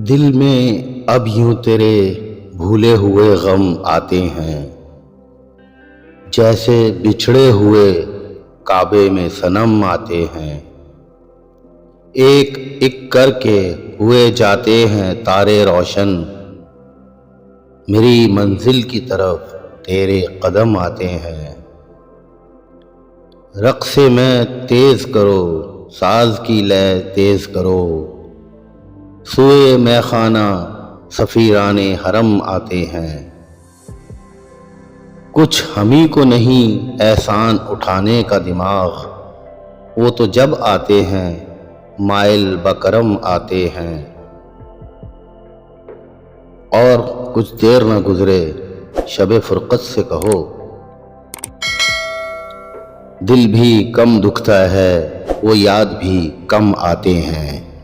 دل میں اب یوں تیرے بھولے ہوئے غم آتے ہیں، جیسے بچھڑے ہوئے کعبے میں صنم آتے ہیں۔ ایک ایک کر کے ہوئے جاتے ہیں تارے روشن، میری منزل کی طرف تیرے قدم آتے ہیں۔ رقص میں تیز کرو، ساز کی لے تیز کرو، سوئے میں خانہ سفیران حرم آتے ہیں۔ کچھ ہمیں کو نہیں احسان اٹھانے کا دماغ، وہ تو جب آتے ہیں مائل بکرم آتے ہیں۔ اور کچھ دیر نہ گزرے شب فرقت سے کہو، دل بھی کم دکھتا ہے وہ یاد بھی کم آتے ہیں۔